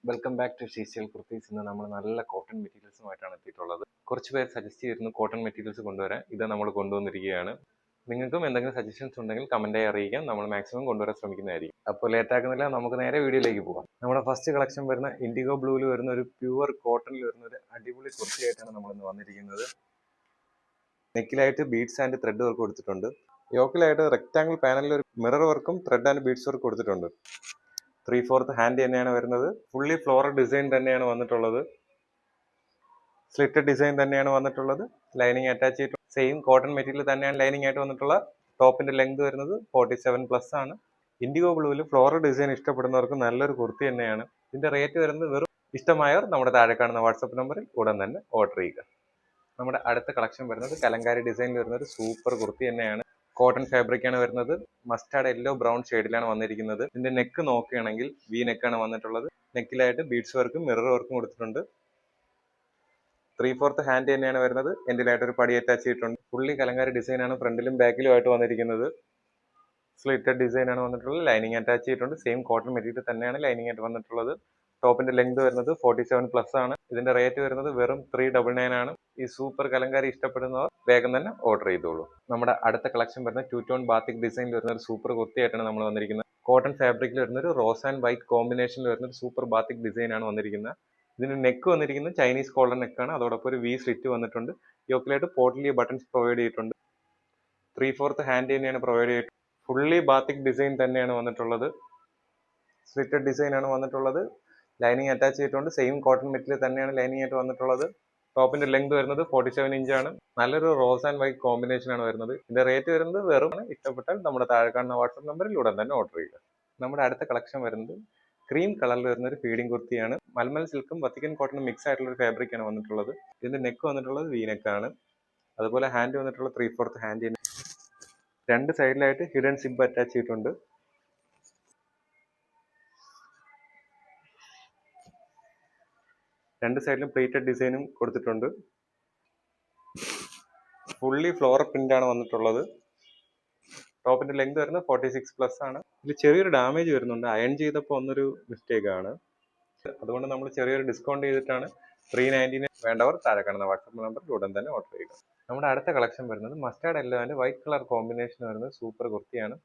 Welcome back to CCL kurtis. ഇന്ന് നമ്മൾ നല്ല കോട്ടൺ മെറ്റീരിയൽസുമായിട്ടാണ് എത്തിയിട്ടുള്ളത്. കുറച്ച് പേര് സജസ്റ്റ് ചെയ്തിരുന്നു കോട്ടൺ മെറ്റീരിയൽസ് കൊണ്ടുവരാൻ. ഇത് നമ്മൾ കൊണ്ടുവന്നിരിക്കുകയാണ്. നിങ്ങൾക്കും എന്തെങ്കിലും സജഷൻസ് ഉണ്ടെങ്കിൽ കമന്റായി അറിയിക്കാം. നമ്മൾ മാക്സിമം കൊണ്ടുവരാൻ ശ്രമിക്കുന്നതായിരിക്കും. അപ്പോൾ ലേറ്റ് ആക്കുന്നില്ല, നമുക്ക് നേരെ വീഡിയോയിലേക്ക് പോകാം. നമ്മുടെ ഫസ്റ്റ് കളക്ഷൻ വരുന്ന ഇൻഡിഗോ ബ്ലൂവിൽ വരുന്ന ഒരു പ്യുവർ കോട്ടണിൽ വരുന്ന ഒരു അടിപൊളി കുർത്തിയായിട്ടാണ് നമ്മൾ ഇന്ന് വന്നിരിക്കുന്നത്. നെക്കിലായിട്ട് ബീഡ്സ് ആൻഡ് ത്രെഡ് വർക്ക് കൊടുത്തിട്ടുണ്ട്. യോക്കിലായിട്ട് റെക്ടാംഗിൾ പാനലിൽ ഒരു മിറർ വർക്കും ത്രെഡ് ആൻഡ് ബീഡ്സ് വർക്ക് കൊടുത്തിട്ടുണ്ട്. 3/4 ഹാൻഡ് തന്നെയാണ് വരുന്നത്. ഫുള്ളി ഫ്ലോറൽ ഡിസൈൻ തന്നെയാണ് വന്നിട്ടുള്ളത്. സ്ലിറ്റഡ് ഡിസൈൻ തന്നെയാണ് വന്നിട്ടുള്ളത്. ലൈനിങ് അറ്റാച്ച് ചെയ്തിട്ട് സെയിം കോട്ടൺ മെറ്റീരിയൽ തന്നെയാണ് ലൈനിങ് ആയിട്ട് വന്നിട്ടുള്ള. ടോപ്പിന്റെ ലെങ്ത് വരുന്നത് 47+ ആണ്. ഇൻഡിഗോ ബ്ലൂവിൽ ഫ്ലോറൽ ഡിസൈൻ ഇഷ്ടപ്പെടുന്നവർക്ക് നല്ലൊരു കുർത്തി തന്നെയാണ്. ഇതിന്റെ റേറ്റ് വരുന്നത് വെറും ഇഷ്ടമായവർ നമ്മുടെ താഴെ കാണുന്ന വാട്സപ്പ് നമ്പറിൽ ഉടൻ തന്നെ ഓർഡർ ചെയ്യുക. നമ്മുടെ അടുത്ത കളക്ഷൻ വരുന്നത് കലങ്കാരി ഡിസൈനിൽ വരുന്ന ഒരു സൂപ്പർ കുർത്തി തന്നെയാണ്. കോട്ടൺ ഫാബ്രിക് ആണ് വരുന്നത്. മസ്റ്റാർഡ് യെല്ലോ ബ്രൗൺ ഷെയ്ഡിലാണ് വന്നിരിക്കുന്നത്. ഇതിന്റെ നെക്ക് നോക്കുകയാണെങ്കിൽ വി നെക്കാണ് വന്നിട്ടുള്ളത്. നെക്കിലായിട്ട് ബീഡ്സ് വർക്കും മിറർ വർക്കും കൊടുത്തിട്ടുണ്ട്. 3/4 ഹാൻഡ് തന്നെയാണ് വരുന്നത്. എൻഡിലായിട്ട് ഒരു പടി അറ്റാച്ച് ചെയ്തിട്ടുണ്ട്. ഫുള്ളി കലങ്കാരി ഡിസൈൻ ആണ് ഫ്രണ്ടിലും ബാക്കിലും ആയിട്ട് വന്നിരിക്കുന്നത്. സ്ലിറ്റഡ് ഡിസൈൻ ആണ് വന്നിട്ടുള്ളത്. ലൈനിങ് അറ്റാച്ച് ചെയ്തിട്ടുണ്ട്. സെയിം കോട്ടൺ മെറ്റീരിയൽ തന്നെയാണ് ലൈനിങ് ആയിട്ട് വന്നിട്ടുള്ളത്. ടോപ്പിന്റെ ലെങ്ത് വരുന്നത് 47+ ആണ്. ഇതിന്റെ റേറ്റ് വരുന്നത് വെറും 399 ആണ്. ഈ സൂപ്പർ കലങ്കാരി ഇഷ്ടപ്പെടുന്നവർ വേഗം തന്നെ ഓർഡർ ചെയ്തോളൂ. നമ്മുടെ അടുത്ത കളക്ഷൻ വരുന്ന 2-ടോൺ ബാത്തിക് ഡിസൈനിൽ വരുന്ന ഒരു സൂപ്പർ കുർത്തിയായിട്ടാണ് നമ്മൾ വന്നിരിക്കുന്നത്. കോട്ടൺ ഫാബ്രിക്കിൽ വരുന്ന ഒരു റോസ് ആൻഡ് വൈറ്റ് കോമ്പിനേഷനിൽ വരുന്ന ഒരു സൂപ്പർ ബാത്തിക് ഡിസൈൻ ആണ് വന്നിരിക്കുന്നത്. ഇതിന് നെക്ക് വന്നിരിക്കുന്നത് ചൈനീസ് കോളർ നെക്കാണ്. അതോടൊപ്പം ഒരു വി സ്ലിറ്റ് വന്നിട്ടുണ്ട്. യോക്കിലായിട്ട് പോർട്ടലി ബട്ടൺസ് പ്രൊവൈഡ് ചെയ്തിട്ടുണ്ട്. 3/4 ഹാൻഡ് തന്നെയാണ് പ്രൊവൈഡ് ചെയ്തിട്ടുള്ളത്. ഫുള്ളി ബാത്തിക് ഡിസൈൻ തന്നെയാണ് വന്നിട്ടുള്ളത്. സ്ലിറ്റഡ് ഡിസൈൻ ആണ് വന്നിട്ടുള്ളത്. ലൈനിങ് അറ്റാച്ച് ചെയ്തിട്ടുണ്ട്. സെയിം കോട്ടൺ മെറ്റീരിയൽ തന്നെയാണ് ലൈനിങ് ആയിട്ട് വന്നിട്ടുള്ളത്. ടോപ്പിന്റെ ലെങ്ത് വരുന്നത് 47 ഇഞ്ചാണ്. നല്ലൊരു റോസ് ആൻഡ് വൈറ്റ് കോമ്പിനേഷൻ ആണ് വരുന്നത്. ഇതിന്റെ റേറ്റ് വരുന്നത് വെറും ഇഷ്ടപ്പെട്ടാൽ നമ്മുടെ താഴെ കാണുന്ന വാട്സ്ആപ്പ് നമ്പറിൽ ഉടൻ തന്നെ ഓർഡർ ചെയ്യുക. നമ്മുടെ അടുത്ത കളക്ഷൻ വരുന്നത് ക്രീം കളറിൽ വരുന്ന ഒരു ഫീഡിംഗ് കുർത്തിയാണ്. മൽമൽ സിൽക്കും വത്തിക്കൻ കോട്ടണും മിക്സ് ആയിട്ടുള്ള ഒരു ഫാബ്രിക് ആണ് വന്നിട്ടുള്ളത്. ഇതിന്റെ നെക്ക് വന്നിട്ടുള്ളത് വി നെക്കാണ്. അതുപോലെ ഹാൻഡ് വന്നിട്ടുള്ള 3/4 ഹാൻഡ്. രണ്ട് സൈഡിലായിട്ട് ഹിഡൻ സിബ് അറ്റാച്ച് ചെയ്തിട്ടുണ്ട്. രണ്ട് സൈഡിലും പ്ലേറ്റഡ് ഡിസൈനും കൊടുത്തിട്ടുണ്ട്. ഫുള്ളി ഫ്ലോറൽ പ്രിന്റ് ആണ് വന്നിട്ടുള്ളത്. ടോപ്പിന്റെ ലെങ്ത് വരുന്നത് 46+ ആണ്. ഇതിൽ ചെറിയൊരു ഡാമേജ് വരുന്നുണ്ട്. അയൺ ചെയ്തപ്പോൾ ഒന്നൊരു മിസ്റ്റേക്ക് ആണ്. അതുകൊണ്ട് നമ്മൾ ചെറിയൊരു ഡിസ്കൗണ്ട് ചെയ്തിട്ടാണ് 399 വേണ്ടവർ താഴെ കാണുന്ന വാട്സ്ആപ്പ് നമ്പറിൽ ഉടൻ തന്നെ ഓർഡർ ചെയ്യുക. നമ്മുടെ അടുത്ത കളക്ഷൻ വരുന്നത് mustard yellow and white colour combination വരുന്നത് സൂപ്പർ കുർത്തിയാണ്.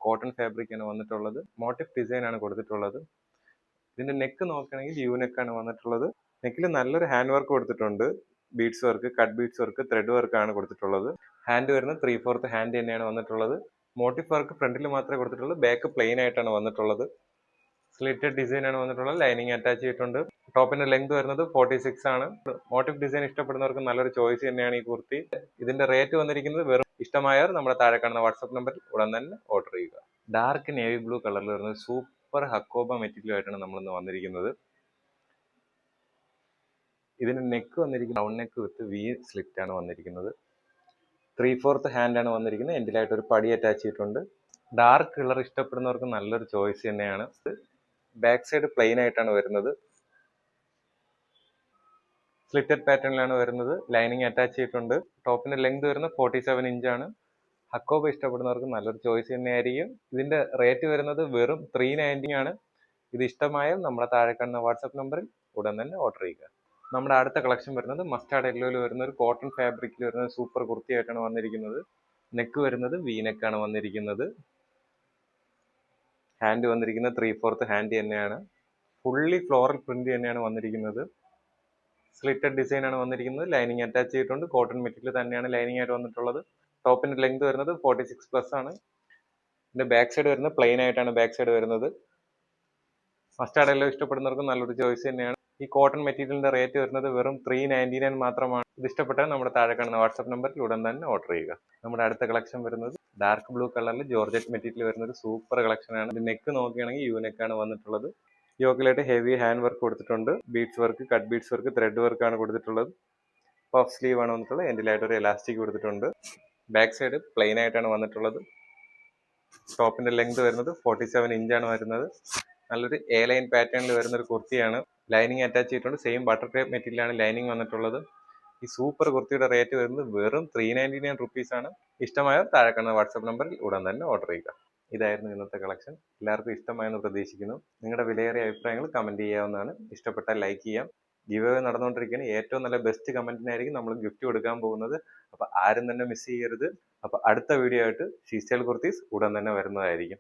കോട്ടൺ ഫാബ്രിക് ആണ് വന്നിട്ടുള്ളത്. മോട്ടീഫ് ഡിസൈൻ ആണ് കൊടുത്തിട്ടുള്ളത്. ഇതിന്റെ നെക്ക് നോക്കുകയാണെങ്കിൽ യു നെക്കാണ് വന്നിട്ടുള്ളത്. നെക്കിൽ നല്ലൊരു ഹാൻഡ് വർക്ക് കൊടുത്തിട്ടുണ്ട്. Beads work, cut beads work, thread work ആണ് കൊടുത്തിട്ടുള്ളത്. ഹാൻഡ് വരുന്നത് 3/4 ഹാൻഡ് തന്നെയാണ് വന്നിട്ടുള്ളത്. മോട്ടീഫ് വർക്ക് ഫ്രണ്ടിൽ മാത്രമേ കൊടുത്തിട്ടുള്ളൂ. ബാക്ക് പ്ലെയിൻ ആയിട്ടാണ് വന്നിട്ടുള്ളത്. സ്ലിറ്റഡ് ഡിസൈൻ ആണ് വന്നിട്ടുള്ളത്. ലൈനിങ് അറ്റാച്ച് ചെയ്തിട്ടുണ്ട്. ടോപ്പിന്റെ ലെങ്ത് വരുന്നത് 46 ആണ്. മോട്ടീഫ് ഡിസൈൻ ഇഷ്ടപ്പെടുന്നവർക്ക് നല്ലൊരു ചോയ്സ് തന്നെയാണ് ഈ കുർത്തി. ഇതിന്റെ റേറ്റ് വന്നിരിക്കുന്നത് വെറും ഇഷ്ടമായവർ നമ്മുടെ താഴെ കാണുന്ന വാട്സ്ആപ്പ് നമ്പറിൽ ഉടൻ തന്നെ ഓർഡർ ചെയ്യുക. ഡാർക്ക് നേവി ബ്ലൂ കളറിൽ വരുന്നത് സൂപ്പർ ഹക്കോബ മെറ്റീരിയൽ ആയിട്ടാണ് നമ്മൾ ഇന്ന് വന്നിരിക്കുന്നത്. ഇതിന് നെക്ക് വന്നിരിക്കുന്നത് റൗണ്ട് നെക്ക് വിത്ത് വി സ്ലിറ്റ് ആണ് വന്നിരിക്കുന്നത്. 3/4 ഹാൻഡ് ആണ് വന്നിരിക്കുന്നത്. എൻഡിലായിട്ട് ഒരു പടി അറ്റാച്ച് ചെയ്തിട്ടുണ്ട്. ഡാർക്ക് കളർ ഇഷ്ടപ്പെടുന്നവർക്ക് നല്ലൊരു ചോയ്സ് തന്നെയാണ്. ബാക്ക് സൈഡ് പ്ലെയിൻ ആയിട്ടാണ് വരുന്നത്. സ്ലിറ്റഡ് പാറ്റേണിലാണ് വരുന്നത്. ലൈനിങ് അറ്റാച്ച് ചെയ്തിട്ടുണ്ട്. ടോപ്പിന്റെ ലെങ്ത് വരുന്നത് 47 ഇഞ്ചാണ്. ഹക്കോബ ഇഷ്ടപ്പെടുന്നവർക്ക് നല്ലൊരു ചോയ്സ് തന്നെയായിരിക്കും. ഇതിന്റെ റേറ്റ് വരുന്നത് വെറും 390 ആണ്. ഇത് ഇഷ്ടമായാൽ നമ്മുടെ താഴെ കാണുന്ന വാട്സ്ആപ്പ് നമ്പറിൽ ഉടൻ തന്നെ ഓർഡർ ചെയ്യുക. നമ്മുടെ അടുത്ത കളക്ഷൻ വരുന്നത് മസ്റ്റാർഡ് യെല്ലോയിൽ വരുന്ന ഒരു കോട്ടൺ ഫാബ്രിക്കിൽ വരുന്ന സൂപ്പർ കുർത്തി ആയിട്ടാണ് വന്നിരിക്കുന്നത്. നെക്ക് വരുന്നത് വി നെക്കാണ് വന്നിരിക്കുന്നത്. ഹാൻഡ് വന്നിരിക്കുന്നത് 3/4 ഹാൻഡ് തന്നെയാണ്. ഫുള്ളി ഫ്ലോറൽ പ്രിന്റ് തന്നെയാണ് വന്നിരിക്കുന്നത്. സ്ലിറ്റഡ് ഡിസൈൻ ആണ് വന്നിരിക്കുന്നത്. ലൈനിങ് അറ്റാച്ച് ചെയ്തിട്ടുണ്ട്. കോട്ടൺ മെറ്റീരിയൽ തന്നെയാണ് ലൈനിങ് ആയിട്ട് വന്നിട്ടുള്ളത്. ടോപ്പിന്റെ ലെങ്ത് വരുന്നത് 46+ ആണ്. ഇതിന്റെ ബാക്ക് സൈഡ് വരുന്നത് പ്ലെയിൻ ആയിട്ടാണ് ബാക്ക് സൈഡ് വരുന്നത്. മസ്റ്റാർഡ് യെല്ലോ ഇഷ്ടപ്പെടുന്നവർക്ക് നല്ലൊരു ചോയ്സ് തന്നെയാണ്. ഈ കോട്ടൺ മെറ്റീരിയലിന്റെ റേറ്റ് വരുന്നത് വെറും 399 മാത്രമാണ്. ഇത് ഇഷ്ടപ്പെട്ടാൽ നമ്മുടെ താഴെ കാണുന്ന വാട്സ്ആപ്പ് നമ്പറിൽ ഉടൻ തന്നെ ഓർഡർ ചെയ്യുക. നമ്മുടെ അടുത്ത കളക്ഷൻ വരുന്നത് ഡാർക്ക് ബ്ലൂ കളറിൽ ജോർജറ്റ് മെറ്റീരിയൽ വരുന്ന ഒരു സൂപ്പർ കളക്ഷൻ ആണ്. ഇത് നെക്ക് നോക്കുകയാണെങ്കിൽ യു നെക്കാണ് വന്നിട്ടുള്ളത്. യോക്കിലായിട്ട് ഹെവി ഹാൻഡ് വർക്ക് കൊടുത്തിട്ടുണ്ട്. Beads work, cut beads work, thread work ആണ് കൊടുത്തിട്ടുള്ളത്. പഫ് സ്ലീവ് ആണ് വന്നിട്ടുള്ളത്. എൻഡിലായിട്ട് ഒരു എലാസ്റ്റിക് കൊടുത്തിട്ടുണ്ട്. ബാക്ക് സൈഡ് പ്ലെയിൻ ആയിട്ടാണ് വന്നിട്ടുള്ളത്. ടോപ്പിന്റെ ലെങ്ത് വരുന്നത് 47 ഇഞ്ചാണ് വരുന്നത്. നല്ലൊരു എ ലൈൻ പാറ്റേണിൽ വരുന്ന ഒരു കുർത്തിയാണ്. ലൈനിങ് അറ്റാച്ച് ചെയ്തിട്ടുണ്ട്. സെയിം ബട്ടർ ടൈപ്പ് മെറ്റീരിയൽ ആണ് ലൈനിങ് വന്നിട്ടുള്ളത്. ഈ സൂപ്പർ കുർത്തിയുടെ റേറ്റ് വരുന്നത് വെറും 399 റുപ്പീസ് ആണ്. ഇഷ്ടമായവർ താഴെ കാണുന്ന വാട്സ്ആപ്പ് നമ്പറിൽ ഉടൻ തന്നെ ഓർഡർ ചെയ്യുക. ഇതായിരുന്നു ഇന്നത്തെ കളക്ഷൻ. എല്ലാവർക്കും ഇഷ്ടമായെന്ന് പ്രതീക്ഷിക്കുന്നു. നിങ്ങളുടെ വിലയേറിയ അഭിപ്രായങ്ങൾ കമൻറ്റ് ചെയ്യാവുന്നതാണ്. ഇഷ്ടപ്പെട്ടാൽ ലൈക്ക് ചെയ്യാം. ഗിവ് അവേ നടന്നുകൊണ്ടിരിക്കുകയാണ്. ഏറ്റവും നല്ല ബെസ്റ്റ് കമൻറ്റിനായിരിക്കും നമ്മൾ ഗിഫ്റ്റ് കൊടുക്കാൻ പോകുന്നത്. അപ്പോൾ ആരും തന്നെ മിസ് ചെയ്യരുത്. അപ്പോൾ അടുത്ത വീഡിയോ ആയിട്ട് ഷീസ്റ്റൈൽ കുർത്തീസ് ഉടൻ തന്നെ വരുന്നതായിരിക്കും.